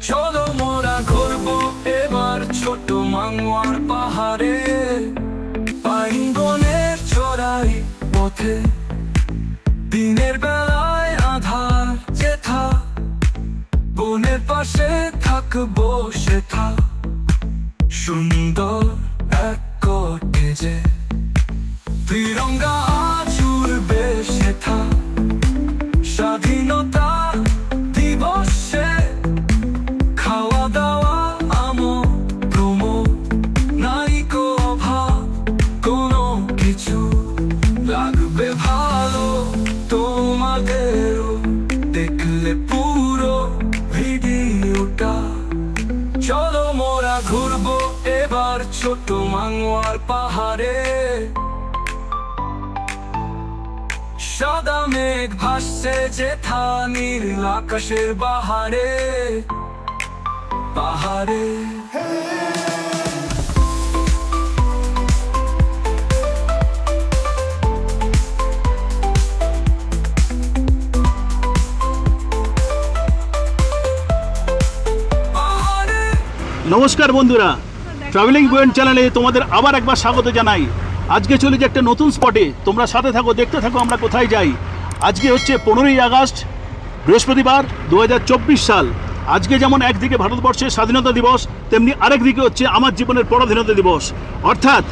চলো মোরা ঘুরবো এবার ছোট মাঙ্গুয়ার পাহাড়ে, পাইন বনের চড়াই পথে, দিনের বেলায় আধার যেথা, বনের পাশে থাকবো সেথা, সুন্দর এক কটেজে তিরঙ্গা চুড়বে সেথা, স্বাধীনতা দিবসে খাওয়া দাওয়া আমোদ প্রমোদ, নাই কো অভাব কোনো কিছু, লাগবে ভালো তোমাদেরও দেখলে পুরো ভিডিওটা। চলো মোরা ঘুরবো এবার ছোট মাঙ্গুয়ার পাহাড়ে, সাদা মেঘ ভাসছে যেথা নীল আকাশের বাহারে পাহাড়ে। নমস্কার বন্ধুরা, ট্রাভেলিং পয়েন্ট চ্যানেলে তোমাদের আবার একবার স্বাগত জানাই। আজকে চলে যে একটা নতুন স্পটে, তোমরা সাথে থাকো, দেখতে থাকো আমরা কোথায় যাই। আজকে হচ্ছে 15ই আগস্ট, বৃহস্পতিবার, 2024 সাল। আজকে যেমন একদিকে ভারতবর্ষের স্বাধীনতা দিবস, তেমনি আরেকদিকে হচ্ছে আমার জীবনের পরাধীনতা দিবস। অর্থাৎ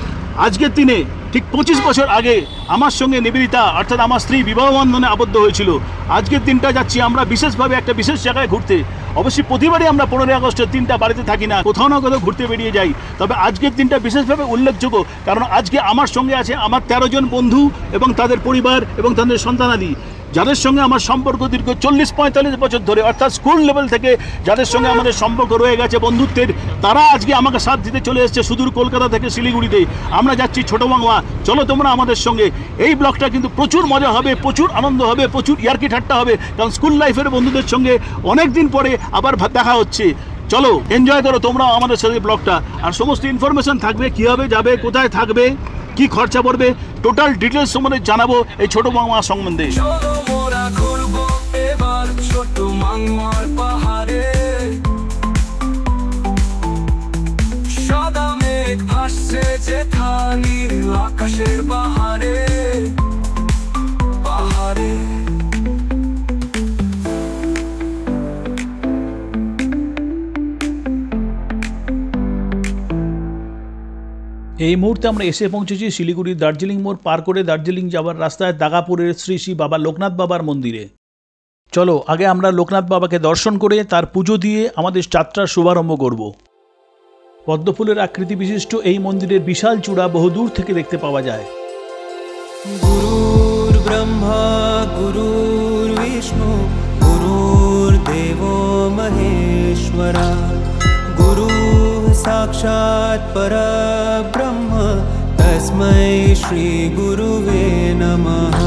আজকের দিনে ঠিক 25 বছর আগে আমার সঙ্গে নিবেদিতা অর্থাৎ আমার স্ত্রী বিবাহ বন্ধনে আবদ্ধ হয়েছিল। আজকের দিনটা যাচ্ছি আমরা বিশেষভাবে একটা বিশেষ জায়গায় ঘুরতে। অবশ্যই প্রতিবারই আমরা 15ই আগস্টের দিনটা বাড়িতে থাকি না, কোথাও না কোথাও ঘুরতে বেরিয়ে যাই। তবে আজকের দিনটা বিশেষভাবে উল্লেখযোগ্য, কারণ আজকে আমার সঙ্গে আছে আমার 13 জন বন্ধু এবং তাদের পরিবার এবং তাদের সন্তানাদি, যাদের সঙ্গে আমার সম্পর্ক দীর্ঘ 40-45 বছর ধরে, অর্থাৎ স্কুল লেভেল থেকে যাদের সঙ্গে আমাদের সম্পর্ক রয়ে গেছে বন্ধুত্বের, তারা আজকে আমাকে সাথ দিতে চলে এসেছে সুদূর কলকাতা থেকে শিলিগুড়িতে। আমরা যাচ্ছি ছোট মাঙ্গুয়া, চলো তোমরা আমাদের সঙ্গে। এই ব্লগটা কিন্তু প্রচুর মজা হবে, প্রচুর আনন্দ হবে, প্রচুর ইয়ার্কি ঠাট্টা হবে, কারণ স্কুল লাইফের বন্ধুদের সঙ্গে অনেক দিন পরে আবার দেখা হচ্ছে। চলো এনজয় করো তোমরা আমাদের সাথে ব্লগটা। আর সমস্ত ইনফরমেশন থাকবে, কীভাবে যাবে, কোথায় থাকবে, কি খরচা পড়বে, টোটাল ডিটেলস সম্বন্ধে জানাবো এই ছোট মাঙ্গুয়া সম্বন্ধে। চলো মোরা ঘুরবো এবার ছোট মাঙ্গুয়ার পাহাড়ে, সাদা মেঘ ভাসছে যেথা নীল আকাশের বাহারে পাহাড়ে। এই মুহূর্তে আমরা এসে পৌঁছেছি শিলিগুড়ির দার্জিলিং মোড় পার করে দার্জিলিং যাবার রাস্তায় দাগাপুরের শ্রী শ্রী বাবা লোকনাথ বাবার মন্দিরে। চলো আগে আমরা লোকনাথ বাবাকে দর্শন করে তার পুজো দিয়ে আমাদের যাত্রার শুভারম্ভ করব। পদ্মফুলের আকৃতি বিশিষ্ট এই মন্দিরের বিশাল চূড়া বহুদূর থেকে দেখতে পাওয়া যায়। গুরুর ব্রহ্মা গুরুর বিষ্ণু গুরুর্দেবো মহেশ্বরা, গুরু साक्षात् परब्रह्म तस्मै श्री गुरुवे नमः।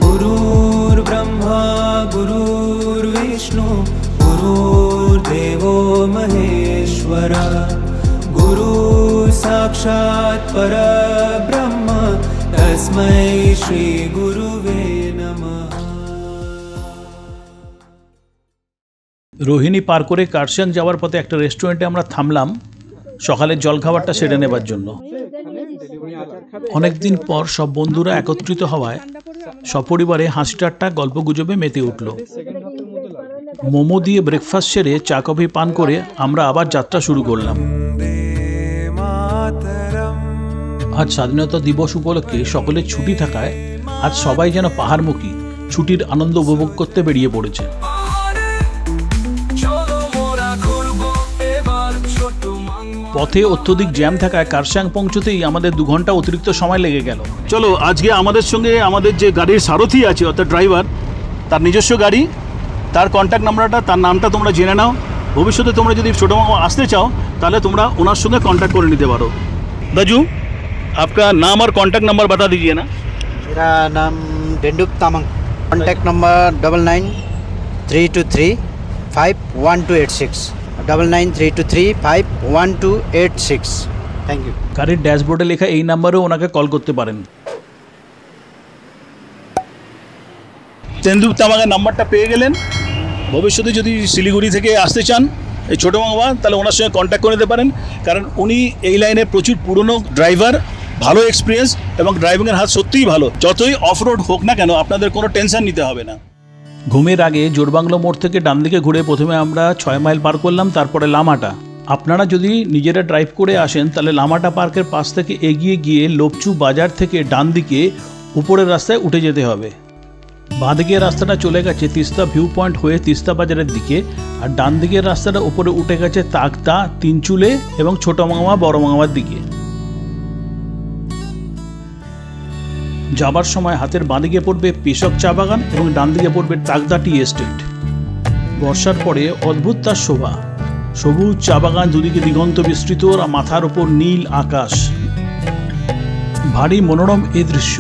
गुरुर्ब्रह्मा गुरुर्विष्णु गुरुर्देवो महेश्वरा, गुरु साक्षात् परब्रह्म तस्मै श्री गुरुवे नमः। রোহিণী পার করে কার্শিয়াং যাওয়ার পথে একটা রেস্টুরেন্টে আমরা থামলাম সকালের জলখাবারটা সেরে নেবার জন্য। অনেকদিন পর সব বন্ধুরা একত্রিত হওয়ায় সপরিবারে হাসি ঠাট্টা গল্প গুজবে মেতে উঠল। মোমো দিয়ে ব্রেকফাস্ট সেরে চা কফি পান করে আমরা আবার যাত্রা শুরু করলাম। আজ স্বাধীনতা দিবস উপলক্ষে সকলের ছুটি থাকায় আজ সবাই যেন পাহাড়মুখী ছুটির আনন্দ উপভোগ করতে বেরিয়ে পড়েছে। পথে অত্যধিক জ্যাম থাকায় কার্শিয়াং পৌঁছতেই আমাদের 2 ঘন্টা অতিরিক্ত সময় লেগে গেল। চলো আজকে আমাদের সঙ্গে আমাদের যে গাড়ির সারথি আছে অর্থাৎ ড্রাইভার, তার নিজস্ব গাড়ি, তার কন্ট্যাক্ট নাম্বারটা, তার নামটা তোমরা জেনে নাও। ভবিষ্যতে তোমরা যদি ছোটো মাঙ্গুয়া আসতে চাও তাহলে তোমরা ওনার সঙ্গে কন্ট্যাক্ট করে নিতে পারো। दाजू आपका नाम और कॉन्टैक्ट नंबर बता दीजिए ना। मेरा नाम Denduk Tamang, contact number 9932351286 9932351286। Thank you. গাড়ির ড্যাশবোর্ডে লেখা এই নাম্বারেও ওনাকে কল করতে পারেন। তেন্দুক তামাকের নাম্বারটা পেয়ে গেলেন। ভবিষ্যতে যদি শিলিগুড়ি থেকে আসতে চান এই ছোটো মামা, তাহলে ওনার সঙ্গে কন্ট্যাক্ট করে নিতে পারেন, কারণ উনি এই লাইনে প্রচুর পুরনো ড্রাইভার, ভালো এক্সপিরিয়েন্স এবং ড্রাইভিংয়ের হাত সত্যিই ভালো। যতই অফ রোড হোক না কেন আপনাদের কোনো টেনশন নিতে হবে না। ঘুমের আগে জোরবাংলো মোড় থেকে ডান দিকে ঘুরে প্রথমে আমরা 6 মাইল পার করলাম, তারপরে লামাটা। আপনারা যদি নিজেরা ড্রাইভ করে আসেন তাহলে লামাটা পার্কের পাশ থেকে এগিয়ে গিয়ে লোপচু বাজার থেকে ডান দিকে উপরের রাস্তায় উঠে যেতে হবে। বাঁদিকের রাস্তাটা চলে গেছে তিস্তা ভিউ পয়েন্ট হয়ে তিস্তা বাজারের দিকে, আর ডান দিকের রাস্তাটা উপরে উঠে গেছে তাকদা, তিনচুলে এবং ছোট মামা বড় মামার দিকে। যাবার সময় হাতের বাঁদিকে পড়বে পেশক চা বাগান এবং ডান দিকে পড়বে তাকদা টি এস্টেট। বর্ষার পরে অদ্ভুত তার শোভা, সবুজ চা বাগান, দুদিকে দিগন্ত বিস্তৃত আর মাথার ওপর নীল আকাশ, ভারী মনোরম এই দৃশ্য।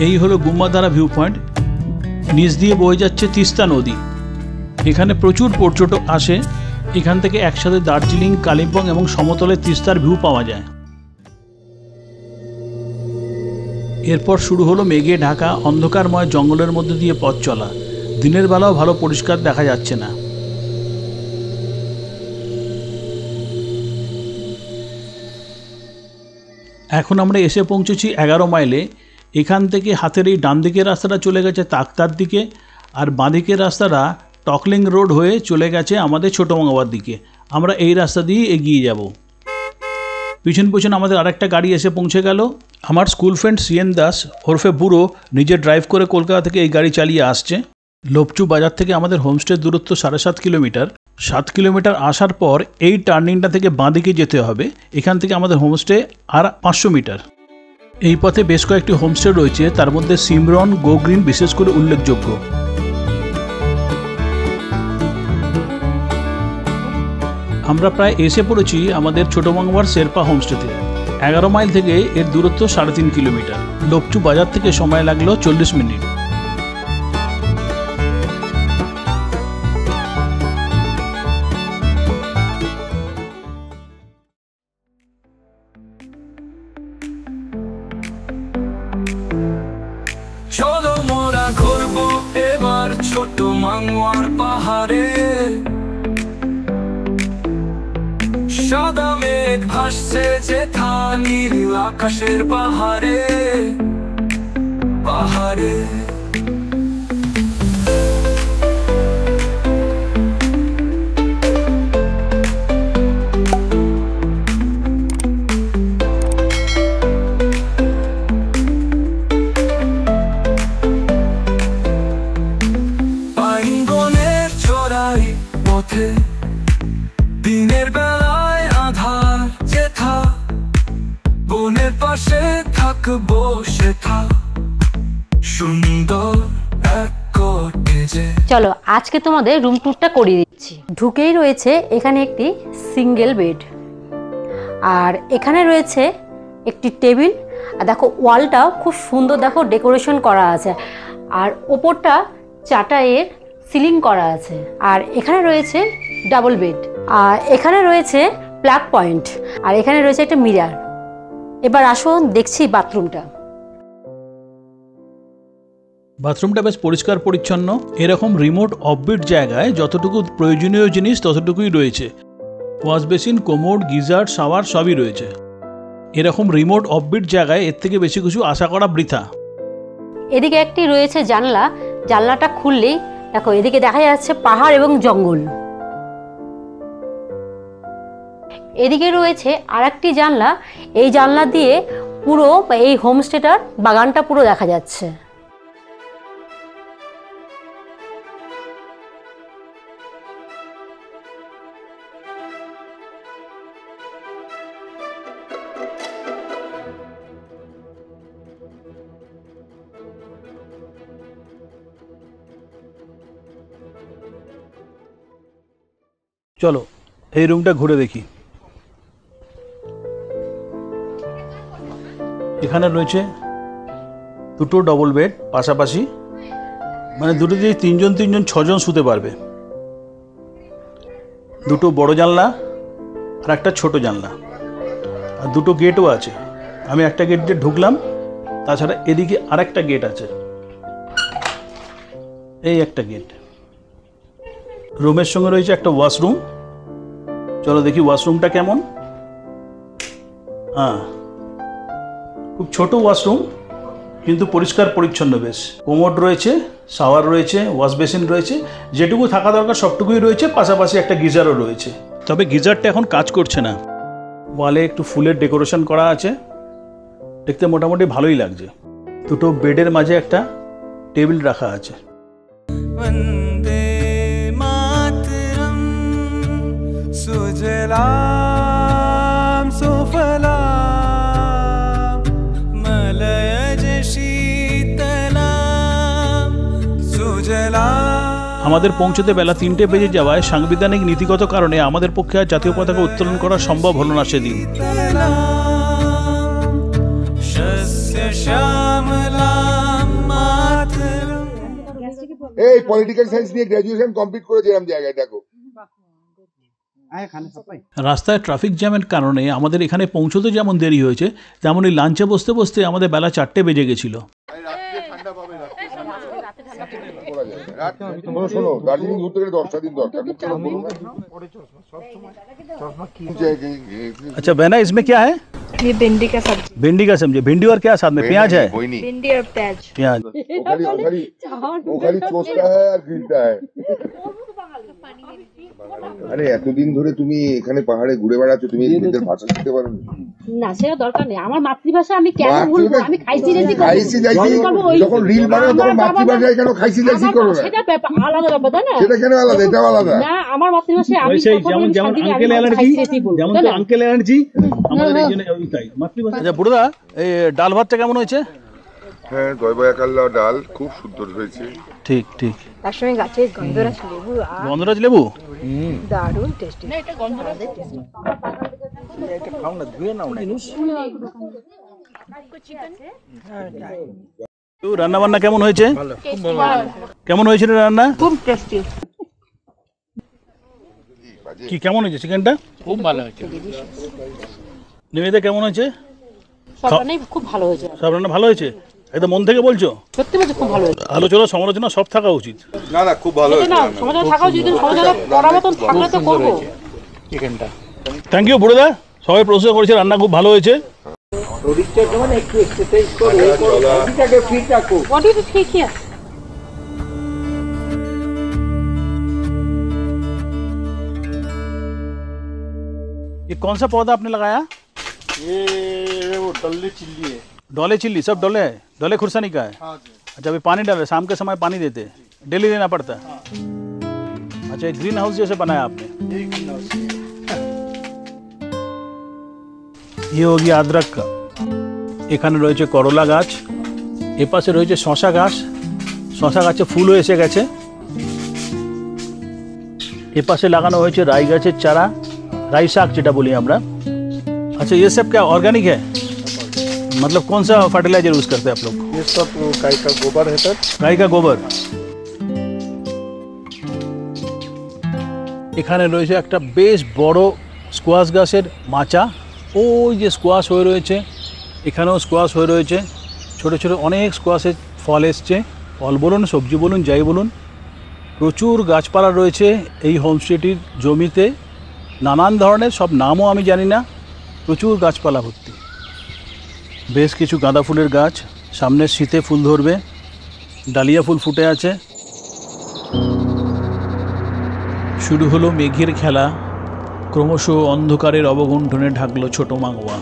এই হলো গুম্মাধারা ভিউ পয়েন্ট, নিচ দিয়ে বয়ে যাচ্ছে তিস্তা নদী। এখানে প্রচুর পর্যটক আসে, এখান থেকে একসাথে দার্জিলিং, কালিম্পং এবং সমতলে তিস্তার ভিউ পাওয়া যায়। এরপর শুরু হলো মেঘে ঢাকা অন্ধকারময় জঙ্গলের মধ্যে দিয়ে পথ চলা। দিনের বেলাও ভালো পরিষ্কার দেখা যাচ্ছে না। এখন আমরা এসে পৌঁছেছি 11 মাইলে। এখান থেকে হাতের এই ডান দিকের রাস্তাটা চলে গেছে তাকতার দিকে, আর বাঁদিকের রাস্তাটা টকলিং রোড হয়ে চলে গেছে আমাদের ছোটো মামাবার দিকে। আমরা এই রাস্তা দিয়ে এগিয়ে যাব। পিছন পিছন আমাদের আরেকটা গাড়ি এসে পৌঁছে গেল। আমার স্কুল ফ্রেন্ড সিএন দাস ওরফে বুড়ো নিজে ড্রাইভ করে কলকাতা থেকে এই গাড়ি চালিয়ে আসছে। লোপচু বাজার থেকে আমাদের হোমস্টের দূরত্ব 7.5 কিলোমিটার। 7 কিলোমিটার আসার পর এই টার্নিংটা থেকে বাঁদিকে যেতে হবে। এখান থেকে আমাদের হোমস্টে আর 500 মিটার। এই পথে বেশ কয়েকটি হোমস্টে রয়েছে, তার মধ্যে সিমরন, গো গ্রিন বিশেষ করে উল্লেখযোগ্য। আমরা প্রায় এসে পড়েছি আমাদের ছোটো মামার শেরপা হোমস্টেতে। 11 মাইল থেকে এর দূরত্ব 3.5 কিলোমিটার। লোপচু বাজার থেকে সময় লাগলো 40 মিনিট। চলো মোরা ঘুরবো এবার ছোট মাঙ্গুয়ার পাহাড়ে। সাদা মেঘ ভাসছে যেথা নীল আকাশের পাহাড়ে পাহাড়ে। পাইনবনের চড়াই পথে দিনের বেলায় আধার যেথা, বনের পাশে থাকবো সেথা সুন্দর এক কটেজে। চলো আজকে তোমাদের রুম ট্যুরটা করিয়ে দিচ্ছি। ঢুকেই রয়েছে এখানে একটি সিঙ্গেল বেড, আর এখানে রয়েছে একটি টেবিল। আর দেখো ওয়ালটা খুব সুন্দর, দেখো ডেকোরেশন করা আছে, আর ওপরটা চাটাইয়ের সিলিং করা আছে। আর এখানে রয়েছে ডাবল বেড, আর এখানে রয়েছে প্লাগ পয়েন্ট, আর এখানে রয়েছে একটা মিরার। এবার আসুন দেখছি বাথরুমটা। বাথরুমটা বেশ পরিষ্কার পরিচ্ছন্ন। এরকম রিমোট অফবিট জায়গায় যতটুকু প্রয়োজনীয় জিনিস ততটুকুই রয়েছে। Wash basin, commode, geyser, shower সবই রয়েছে। এরকম রিমোট অফবিট জায়গায় এর থেকে বেশি কিছু আশা করা বৃথা। এদিকে একটি রয়েছে জানলা, জানলাটা খুললেই দেখো এদিকে দেখা যাচ্ছে পাহাড় এবং জঙ্গল। এদিকে রয়েছে আরেকটি জানলা, এই জানলা দিয়ে পুরো এই হোমস্টেটার বাগানটা পুরো দেখা যাচ্ছে। চলো এই রুমটা ঘুরে দেখি। এখানে রয়েছে দুটো ডবল বেড পাশাপাশি, মানে দুটো দিয়ে তিনজন 6জন শুতে পারবে। দুটো বড় জানলা আর একটা ছোট জানলা, আর দুটো গেটও আছে। আমি একটা গেট দিয়ে ঢুকলাম, তাছাড়া এদিকে আরেকটা গেট আছে, এই একটা গেট। রুমের সঙ্গে রয়েছে একটা ওয়াশরুম। চলো দেখি ওয়াশরুমটা কেমন। হ্যাঁ, খুব ছোট ওয়াশরুম কিন্তু পরিষ্কার পরিচ্ছন্ন বেশ। কোমোড রয়েছে, শাওয়ার রয়েছে, ওয়াশ বেসিন রয়েছে, যেটুকু থাকা দরকার সবটুকুই রয়েছে। পাশাপাশি একটা গিজারও রয়েছে, তবে গিজারটা এখন কাজ করছে না। ওয়ালে একটু ফুলের ডেকোরেশন করা আছে, দেখতে মোটামুটি ভালোই লাগছে। দুটো বেডের মাঝে একটা টেবিল রাখা আছে। वन्दे मातरम् सुजलां सुफलां मलयज शीतलां सुजलां। আমাদের পৌঁছতে বেলা 3টে বেজে যাওয়ায় সাংবিধানিক নীতিগত কারণে আমাদের পক্ষে আর জাতীয় পতাকা উত্তোলন করা সম্ভব হলো না সেদিন। এই পলিটিক্যাল সায়েন্স নিয়ে গ্র্যাজুয়েশন কমপ্লিট করেছে এরকম জায়গায় দেখো। রাস্তায় ট্রাফিক জ্যামের কারণে আমাদের এখানে পৌঁছতে যেমন দেরি হয়েছে, তেমনই লাঞ্চে বসতে বসতে আমাদের বেলা 4টে বেজে গেছিল। শোনো, দার্জিলিং ঘুরতে গেলে 10টা দিন দরকার। अच्छा बहना, इसमें क्या है? ये भिंडी का सब्जी। भिंडी का सब्जी। भिंडी और क्या साथ में? प्याज है? भिंडी और प्याज। प्याज। वो खाली चोसता है আর গিলতা है। আরে এতদিন ধরে তুমি এখানে পাহাড়ে ঘুরে বেড়াচ্ছ, তুমি এদের ভাষা শিখতে পারো না, সেটা দরকার নেই। আমার মাতৃভাষা আমি কেন ভুলবো? আমি খাইছি রেজি করব। খাইছি যাইছি যখন রিল বানাও তখন মাতৃভাষায় কেন খাইছি যাইছি করো না? সেটা আলাদা ব্যাপার, তাই না? সেটা কেন আলাদা? এটাও আলাদা না, আমার মাতৃভাষায় আমি যেমন আঙ্কেল এলার্জি, যেমন তো আঙ্কেল এলার্জি আমাদের এই জন্য ওই তাই মাতৃভাষা। আচ্ছা বুড়া, এই ডাল ভাতটা কেমন হয়েছে? হ্যাঁ, দইবয়া কাল্লা ডাল খুব সুন্দর হয়েছে। ঠিক ঠিক। তার সঙ্গে গাছের গন্ধরাজ লেবু, গন্ধরাজ লেবু দারুণ টেস্টি। না, এটা গন্ধরাজ টেস্টি। তো রান্না বান্না কেমন হয়েছে? কেমন হয়েছিল রান্না? খুব টেস্টি। কি কেমন হয়েছে চিকেনটা? খুব ভালো হয়েছে। নিবেদিতা কেমন হয়েছে? সব রান্নাই খুব ভালো হয়েছে। সব রান্না ভালো হয়েছে? একদম মন থেকে বলছো? সত্যি বলছি, খুব ভালো হয়েছে। আলোচনা সমালোচনা সব থাকা উচিত। না না, খুব ভালো হয়েছে। না, সমালোচনা থাকা উচিত, সমালোচনা করার মতন থাকলে তো করবো। থ্যাংক ইউ বুড়োদা, সবাই প্রশংসা করেছে, রান্না খুব ভালো হয়েছে। বডি তো ঠিকই আছে। ये कौन सा पौधा आपने लगाया? ये वो डल्ले चिल्ली है। डोले चिल्ली, सब डोले है? डोले खुरसानी का है? हाँ जी। अच्छा, अभी पानी डाल रहे, शाम के समय पानी देते, डेली देना पड़ता है? अच्छा, एक ग्रीन हाउस जैसे बनाया आपने? ये ग्रीन हाउस है। ये हो गया अदरक का। এখানে রয়েছে করলা গাছ, এপাশে রয়েছে শশা গাছ। শশা গাছে ফুলও এসে গেছে। এপাশে লাগানো হয়েছে রাই গাছের চারা, राई साग যেটা বলি আমরা। अच्छा, ये सब क्या ऑर्गेनिक है? मतलब कौन सा फर्टिलाइजर यूज करते हैं आप लोग? ये सब गाय का गोबर है सर। गाय का गोबर। এখানে রয়েছে একটা বেশ বড় স্কোয়াশ গাছের মাচা। ওই যে স্কোয়াশ হয়ে রয়েছে, এখানেও স্কোয়াশ হয়ে রয়েছে। ছোট ছোট অনেক স্কোয়াশের ফল এসছে। ফল বলুন, সবজি বলুন, যাই বলুন, প্রচুর গাছপালা রয়েছে এই হোমস্টেটির জমিতে। নানান ধরনের, সব নামও আমি জানি না, প্রচুর গাছপালা ভর্তি। বেশ কিছু গাঁদা ফুলের গাছ, সামনে শীতে ফুল ধরবে, ডালিয়া ফুল ফুটে আছে। শুরু হলো মেঘের খেলা, ক্রমশ অন্ধকারের অবগুণ্ঠনে ঢাকলো ছোট মাংওয়া।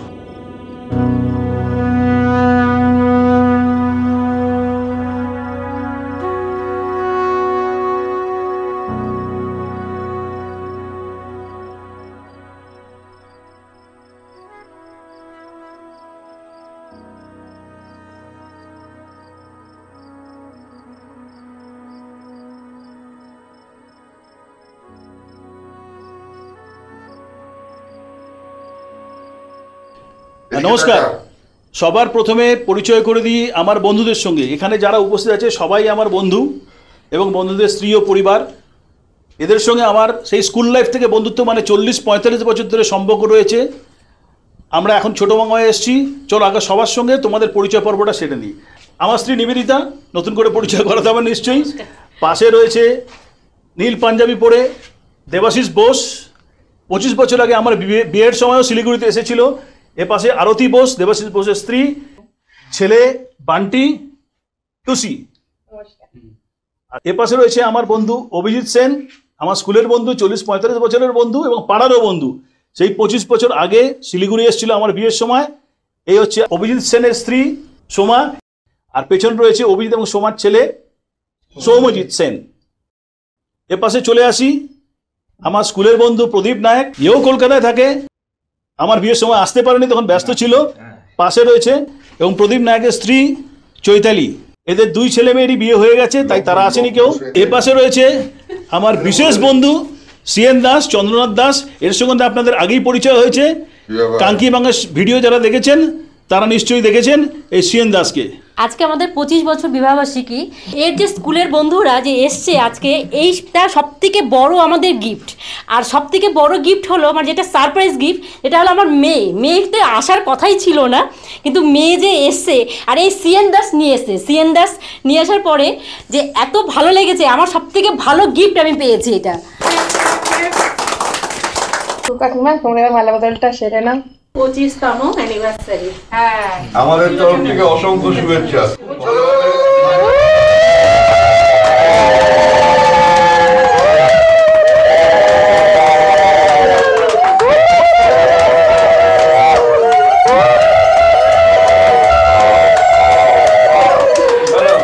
নমস্কার, সবার প্রথমে পরিচয় করে দিই আমার বন্ধুদের সঙ্গে। এখানে যারা উপস্থিত আছে সবাই আমার বন্ধু এবং বন্ধুদের স্ত্রী ও পরিবার। এদের সঙ্গে আমার সেই স্কুল লাইফ থেকে বন্ধুত্ব, মানে 40-45 বছর ধরে সম্পর্ক রয়েছে। আমরা এখন ছোটো বাংলায় এসেছি। চলো আগে সবার সঙ্গে তোমাদের পরিচয় পর্বটা সেরে নিই। আমার স্ত্রী নিবেদিতা, নতুন করে পরিচয় করাতে হবে নিশ্চয়ই। পাশে রয়েছে নীল পাঞ্জাবি পরে দেবাশিস বোস, 25 বছর আগে আমার বিয়ের সময়ও শিলিগুড়িতে এসেছিল। এ পাশে আরতি বোস, দেবাশিস বোসের স্ত্রী, ছেলে বান্টি, টুসি। আর এ পাশে রয়েছে আমার বন্ধু অভিজিৎ সেন, আমার স্কুলের বন্ধু, 40-45 বছরের বন্ধু এবং পাড়ারও বন্ধু। সেই 25 বছর আগে শিলিগুড়ি এসেছিল আমার বিয়ের সময়। এই হচ্ছে অভিজিৎ সেনের স্ত্রী সোমা, আর পেছন রয়েছে অভিজিৎ এবং সোমার ছেলে সৌমজিৎ সেন। এ পাশে চলে আসি আমার স্কুলের বন্ধু প্রদীপ নায়ক, এও কলকাতায় থাকে, আমার বিয়ের সময় আসতে পারেনি, তখন ব্যস্ত ছিল। পাশে রয়েছে এবং প্রদীপ নায়কের স্ত্রী চৈতালি। এদের 2 ছেলে মেয়েরই বিয়ে হয়ে গেছে, তাই তারা আসেনি কেউ। এ পাশে রয়েছে আমার বিশেষ বন্ধু সিএন দাস, চন্দ্রনাথ দাস। এর সঙ্গে আপনাদের আগেই পরিচয় হয়েছে। কাঙ্কি বাংলার ভিডিও যারা দেখেছেন তারা নিশ্চয়ই দেখেছেন এই সিএন দাসকে। আজকে আমাদের 25 বছর বিবাহবার্ষিকী। এর যে স্কুলের বন্ধুরা যে এসছে আজকে, এইটা সবথেকে বড় আমাদের গিফট। আর সবথেকে বড় গিফট হলো আমার যেটা সারপ্রাইজ গিফট, এটা হলো আমার মেয়েতে আসার কথাই ছিল না, কিন্তু মেয়ে যে এসছে আর এই সিএন দাস নিয়ে এসছে। সিএন দাস নিয়ে আসার পরে যে এত ভালো লেগেছে, আমার সবথেকে ভালো গিফট আমি পেয়েছি এটা। কাকিমা তোমরা মালা বদলটা সেরে নাও। 25তম অ্যানিভার্সারি। হ্যাঁ, আমাদের তরফ থেকে অসংখ্য শুভেচ্ছা।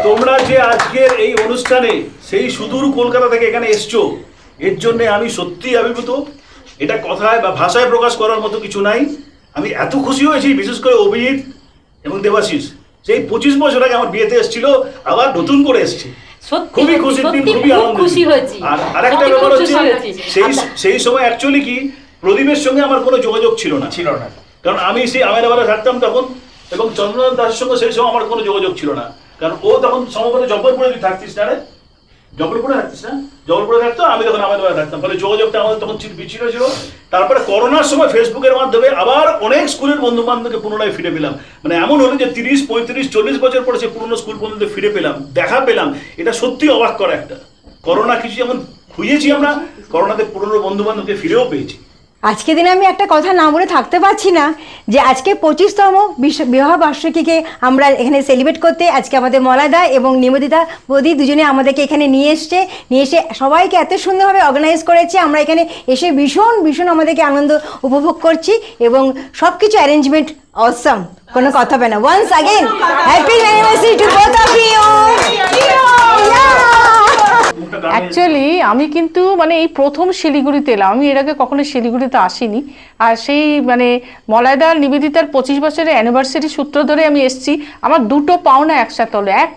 তোমরা যে আজকের এই অনুষ্ঠানে সেই সুদূর কলকাতা থেকে এখানে এসছো, এর জন্য আমি সত্যিই আবির্ভূত। এটা কথায় বা ভাষায় প্রকাশ করার মতো কিছু নাই। আমি এত খুশি হয়েছি, বিশেষ করে অভিজিৎ এবং দেবাশিস, সেই 25 বছর আগে আমার বিয়েতে এসেছিল, আবার নতুন করে এসছে। খুবই খুশি, খুবই খুশি হয়েছি। আর আরেকটা ব্যাপার হচ্ছে সেই সময় অ্যাকচুয়ালি কি প্রদীপের সঙ্গে আমার কোনো যোগাযোগ ছিল না। কারণ আমি সেই আমেদাবাদে থাকতাম তখন, এবং চন্দ্রনাথ দাসের সঙ্গে সেই সময় আমার কোনো যোগাযোগ ছিল না। কারণ ও তখন সম্ভবত জব্বলপুরে তুই থাকতিস না রে, জব্বলপুরে থাকতিস না, জব্বলপুরে থাকতো, আমি তখন আমেদাবাদে থাকতাম, ফলে যোগাযোগটা আমাদের তখন বিচ্ছিন্ন ছিল। তারপরে করোনার সময় ফেসবুকের মাধ্যমে আবার অনেক স্কুলের বন্ধু বান্ধবকে পুনরায় ফিরে পেলাম। মানে এমন হলো যে 30, 35, 40 বছর পরে সে পুরনো স্কুল বন্ধুদের ফিরে পেলাম, দেখা পেলাম। এটা সত্যি অবাক করা একটা। করোনা কিছু যেমন খুঁজেছি আমরা, করোনাতে পুরনো বন্ধু বান্ধবকে ফিরেও পেয়েছি। আজকে দিনে আমি একটা কথা না বলে থাকতে পারছি না, যে আজকে 25তম বিবাহ বার্ষিকীকে আমরা এখানে সেলিব্রেট করতে আজকে আমাদের মলাদা এবং নিবেদিতা বৌদি দুজনে আমাদেরকে এখানে নিয়ে এসে সবাইকে এত সুন্দরভাবে অর্গানাইজ করেছে। আমরা এখানে এসে ভীষণ আমাদেরকে আনন্দ উপভোগ করছি, এবং সব কিছু অ্যারেঞ্জমেন্ট অসম, কোনো কথা হবে না। Once again happy anniversary to both of you. Actually আমি কিন্তু মানে এই প্রথম শিলিগুড়িতে এলাম, আমি এর আগে কখনো শিলিগুড়িতে আসিনি। আর সেই মানে মলয়দা নিবেদিতার 25 বছরের অ্যানিভার্সারি সূত্র ধরে আমি এসেছি। আমার 2টো পাওনা একসাথে হলো, এক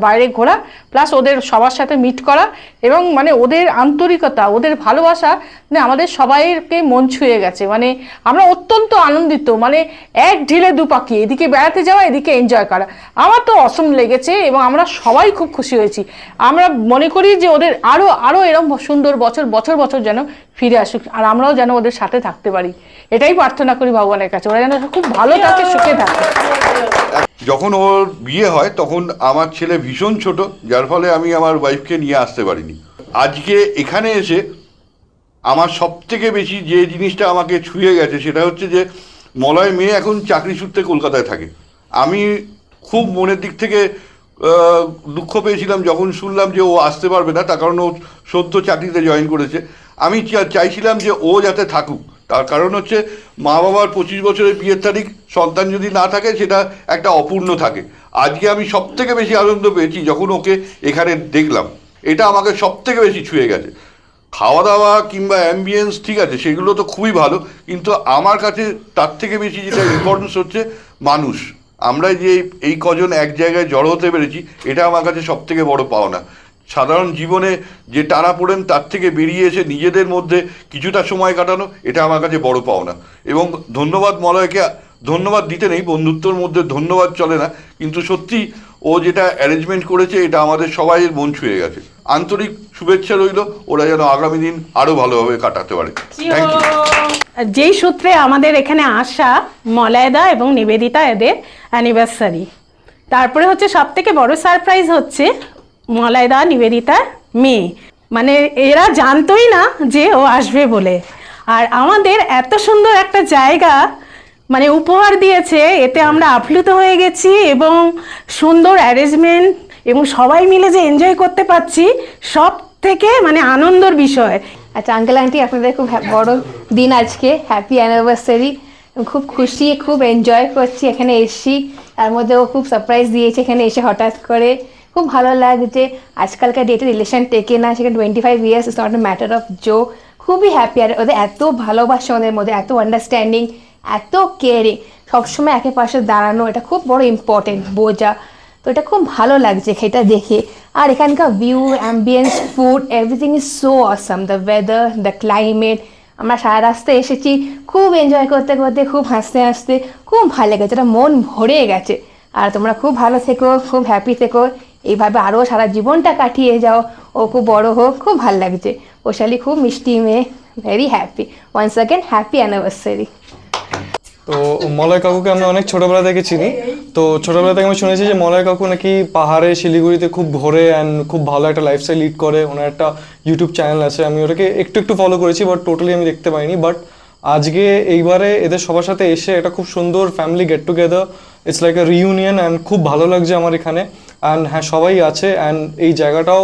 বাইরে ঘোরা প্লাস ওদের সবার সাথে মিট করা, এবং মানে ওদের আন্তরিকতা, ওদের ভালোবাসা মানে আমাদের সবাইকে মন ছুঁয়ে গেছে। মানে আমরা অত্যন্ত আনন্দিত, মানে এক ঢিলে 2 পাখি, এদিকে বেড়াতে যাওয়া, এদিকে এনজয় করা। আমার তো অসম লেগেছে এবং আমরা সবাই খুব খুশি হয়েছি। আমরা মনে করি যে ওদের আরও এরকম সুন্দর বছর যেন ফিরে আসুক, আর আমরাও যেন ওদের সাথে থাকতে পারি, এটাই প্রার্থনা করি ভগবানের কাছে। ওরা যেন খুব ভালো থাকে, সুখে থাকে। যখন ওর বিয়ে হয় তখন আমার ছেলে ভীষণ ছোট, যার ফলে আমি আমার ওয়াইফকে নিয়ে আসতে পারিনি। আজকে এখানে এসে আমার সবথেকে বেশি যে জিনিসটা আমাকে ছুঁয়ে গেছে সেটা হচ্ছে যে মলয় মেয়ে এখন চাকরি সূত্রে কলকাতায় থাকে। আমি খুব মনের দিক থেকে দুঃখ পেয়েছিলাম যখন শুনলাম যে ও আসতে পারবে না, তার কারণ ও সদ্য চাকরিতে জয়েন করেছে। আমি চাইছিলাম যে ও যাতে থাকুক, তার কারণ হচ্ছে মা বাবার 25 বছরের বিয়ের তারিখ, সন্তান যদি না থাকে সেটা একটা অপূর্ণ থাকে। আজকে আমি সবথেকে বেশি আনন্দ পেয়েছি যখন ওকে এখানে দেখলাম, এটা আমাকে সবথেকে বেশি ছুঁয়ে গেছে। খাওয়া দাওয়া কিংবা অ্যাম্বিয়েন্স ঠিক আছে, সেগুলো তো খুবই ভালো, কিন্তু আমার কাছে তার থেকে বেশি যেটা ইম্পর্টেন্স হচ্ছে মানুষ। আমরা যে এই কজন এক জায়গায় জড়ো হতে পেরেছি, এটা আমার কাছে সবথেকে বড় পাওনা। সাধারণ জীবনে যে টানাপোড়েন তার থেকে বেরিয়ে এসে নিজেদের মধ্যে কিছুটা সময় কাটানো, এটা আমার কাছে বড় পাওনা। এবং ধন্যবাদ মলয়কে, ধন্যবাদ দিতে নেই, বন্ধুত্বর মধ্যে ধন্যবাদ চলে না, কিন্তু সত্যি ও যেটা অ্যারেঞ্জমেন্ট করেছে এটা আমাদের সবাইয়ের মন ছুঁয়ে গেছে। আন্তরিক শুভেচ্ছা রইল, ওরা যেন আগামী দিন আরও ভালোভাবে কাটাতে পারে। Thank you. যেই সূত্রে আমাদের এখানে আসা, মলয়দা এবং নিবেদিতা এদের অ্যানিভার্সারি, তারপরে হচ্ছে সব থেকে বড় সারপ্রাইজ হচ্ছে মলয়দা নিবেদিতার মেয়ে, মানে এরা জানতোই না যে ও আসবে বলে, আর আমাদের এত সুন্দর একটা জায়গা মানে উপহার দিয়েছে, এতে আমরা আপ্লুত হয়ে গেছি এবং সুন্দর অ্যারেঞ্জমেন্ট এবং সবাই মিলে যে এনজয় করতে পারছি, সব থেকে মানে আনন্দের বিষয়। আচ্ছা আঙ্কেল আন্টি, আপনাদের খুব বড় দিন আজকে, হ্যাপি অ্যানিভার্সারি। খুব খুশি, খুব এনজয় করছি এখানে এসছি। তার মধ্যে ও খুব সারপ্রাইজ দিয়েছে এখানে এসে হঠাৎ করে, খুব ভালো লাগছে। আজকালকার ডেটে রিলেশন টেকে না, সেখানে 25 years is not a matter of জো। খুবই হ্যাপি, আর ওদের এত ভালোবাসা, ওদের মধ্যে এত আন্ডারস্ট্যান্ডিং, এত কেয়ারিং, সবসময় একে পাশে দাঁড়ানো, এটা খুব বড় ইম্পর্টেন্ট বোঝা। তো এটা খুব ভালো লাগছে এটা দেখে। আর এখানকার view, ambience, food, everything is so awesome. The weather, the climate, আমরা সারা রাস্তায় এসেছি, খুব এনজয় করতে করতে, খুব হাসতে হাসতে, খুব ভালো লেগেছে, এটা মন ভরে গেছে। আর তোমরা খুব ভালো থেকো, খুব হ্যাপি থেকো, এইভাবে আরও সারা জীবনটা কাটিয়ে যাও। ও খুব বড় হোক, খুব ভালো লাগছে। বৈশালী খুব মিষ্টি মেয়ে, very happy. Once second happy anniversary. তো মলয় কাকুকে আমি অনেক ছোটোবেলা থেকে চিনি। তো ছোটোবেলা থেকে আমি শুনেছি যে মলয় কাকু নাকি পাহাড়ে শিলিগুড়িতে খুব ঘোরে অ্যান্ড খুব ভালো একটা লাইফস্টাইল লিড করে। ওনার একটা ইউটিউব চ্যানেল আছে, আমি ওটাকে একটু ফলো করেছি, বাট টোটালি আমি দেখতে পাইনি। বাট আজকে এইবারে এদের সবার সাথে এসে একটা খুব সুন্দর family get together, it's like a reunion, and খুব ভালো লাগছে আমার এখানে। অ্যান্ড হ্যাঁ, সবাই আছে, অ্যান্ড এই জায়গাটাও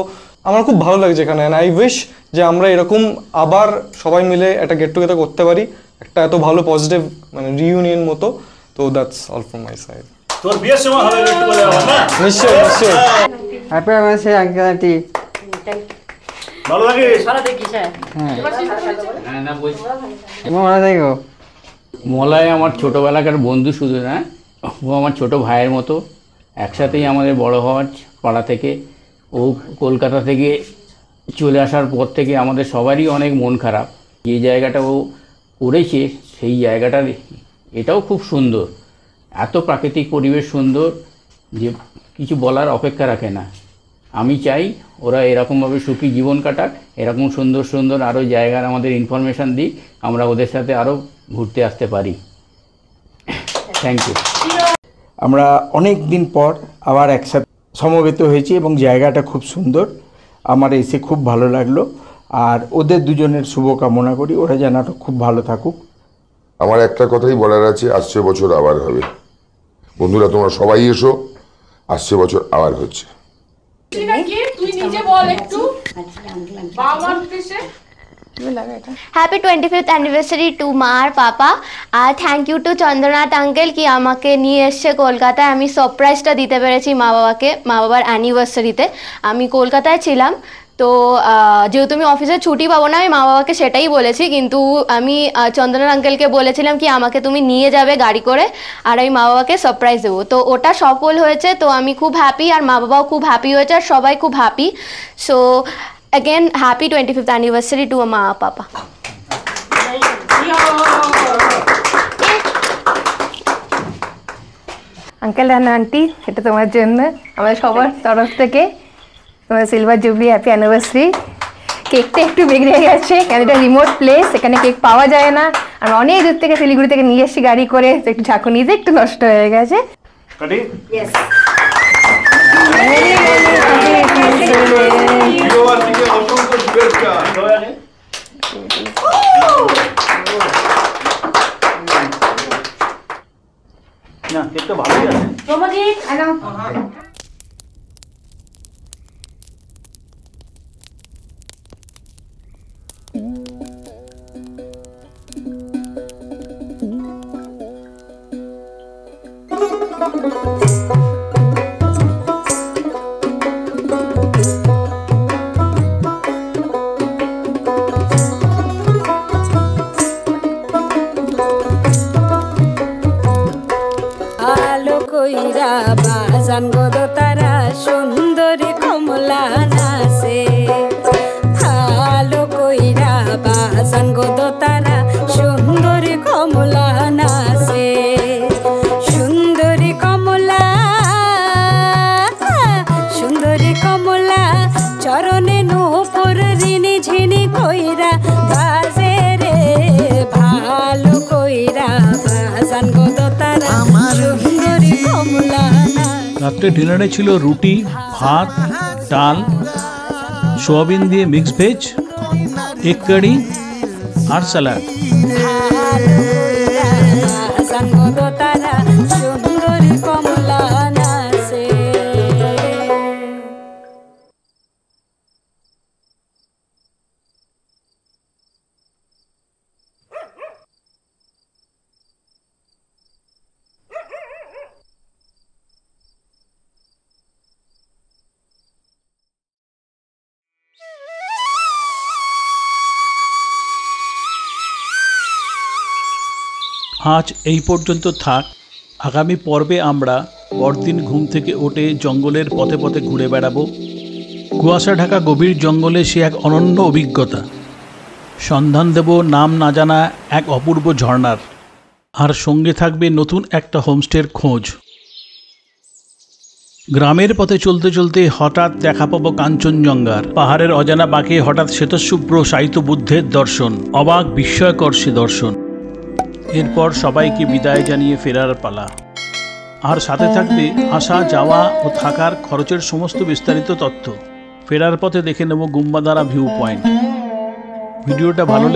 আমার খুব ভালো লাগছে এখানে। অ্যান্ড আই উইশ যে আমরা এরকম আবার সবাই মিলে একটা গেট টুগেদার করতে পারি, একটা এত ভালো পজিটিভ মানে রিইউনিয়ন মতো। তো that's all from my side. তোর বিয়ের সময় হবে একটু বলে দাও না? নিশ্চয়ই নিশ্চয়ই। Happy anniversary uncle aunty. ভালো লাগে? ভালো থেকো। মলয় আমার ছোটোবেলাকার বন্ধু শুধু না, ও আমার ছোট ভাইয়ের মতো। একসাথেই আমাদের বড় হওয়ার পাড়া থেকে। ও কলকাতা থেকে চলে আসার পর থেকে আমাদের সবারই অনেক মন খারাপ। যে জায়গাটা ও করেছে সেই জায়গাটার এটাও খুব সুন্দর, এত প্রাকৃতিক পরিবেশ সুন্দর যে কিছু বলার অপেক্ষা রাখে না। আমি চাই ওরা এরকমভাবে সুখী জীবন কাটাক, এরকম সুন্দর সুন্দর আরও জায়গার আমাদের ইনফরমেশান দিক, আমরা ওদের সাথে আরও ঘুরতে আসতে পারি। Thank you. আমরা অনেক দিন পর আবার একসাথে সমবেত হয়েছি এবং জায়গাটা খুব সুন্দর, আমার এসে খুব ভালো লাগলো। আর ওদের দুজনের শুভকামনা করি, ওরা যেন আরও খুব ভালো থাকুক। আমার একটা কথাই বলার আছে, আসছে বছর আবার হবে। বন্ধুরা তোমরা সবাই এসো, আসছে বছর আবার হচ্ছে। হ্যাপি 25th অ্যানিভার্সারি টু মা আর পাপা। আর thank you to Chandranath uncle কি আমাকে নিয়ে এসছে কলকাতায়। আমি সারপ্রাইজটা দিতে পেরেছি মা বাবাকে, মা বাবার অ্যানিভার্সারিতে। আমি কলকাতায় ছিলাম, তো যেহেতু আমি অফিসে ছুটি পাবো না, আমি মা বাবাকে সেটাই বলেছি। কিন্তু আমি চন্দ্রনাথ আঙ্কেলকে বলেছিলাম কি আমাকে তুমি নিয়ে যাবে গাড়ি করে, আর আমি মা বাবাকে সারপ্রাইজ দেবো। তো ওটা সফল হয়েছে, তো আমি খুব হ্যাপি, আর মা বাবাও খুব হ্যাপি হয়েছে, আর সবাই খুব happy. So again happy 25th anniversary to mama papa. Uncle and aunty, এটা তোমার জন্য আমাদের সবার তরফ থেকে তোমার সিলভার জুবলি হ্যাপি অ্যানিভার্সারি। কেকটা একটু বিগড়ে গেছে, কেন এটা রিমোট প্লেস, এখানে কেক পাওয়া যায় না। আমরা অনেক দূর থেকে শিলিগুড়ি থেকে নিয়ে এসেছি গাড়ি করে, তো একটু ঝাঁকুনিতে একটু নষ্ট হয়ে গেছে। না, কেকটা ভালোই আছে। আলো কইরা বাজান গদ তারা সুন্দরী কমলা নাচে। আলো কইরা বাজান গদ তারা সুন্দরী কমলা নাচে। সুন্দরী কমলা, সুন্দরী কমলা চরণে নূপুর রিনি ঝিনি কইরা বাজে রে ভালো কইরা বাজান গো দোতারা সুন্দরী কমলা নাচে। রাত্রে ডিনারে ছিল রুটি, ভাত, ডাল, সোয়াবিন দিয়ে মিক্স ভেজ, এগ কারি আর স্যালাড। ভালো কইরা বাজান গো দোতারা সুন্দরী কমলা নাচে। আজ এই পর্যন্ত থাক। আগামী পর্বে আমরা পরদিন ঘুম থেকে উঠে জঙ্গলের পথে পথে ঘুরে বেড়াবো। কুয়াশা ঢাকা গভীর জঙ্গলে সে এক অনন্য অভিজ্ঞতা। সন্ধান দেব নাম না জানা এক অপূর্ব ঝর্ণার। আর সঙ্গে থাকবে নতুন একটা হোমস্টের খোঁজ। গ্রামের পথে চলতে চলতে হঠাৎ দেখা পাবো কাঞ্চনজঙ্ঘার। পাহাড়ের অজানা বাঁকে হঠাৎ শ্বেতশুভ্র শায়িত বুদ্ধের দর্শন। অবাক বিস্ময়কর সে দর্শন। এরপর সবাইকে বিদায় জানিয়ে ফেরার পালা। আর সাথে থাকবে আসা যাওয়া ও থাকার খরচের সমস্ত বিস্তারিত তথ্য। ফেরার পথে দেখে নেব গুম্বাদারা ভিউ পয়েন্ট। ভিডিওটা ভালো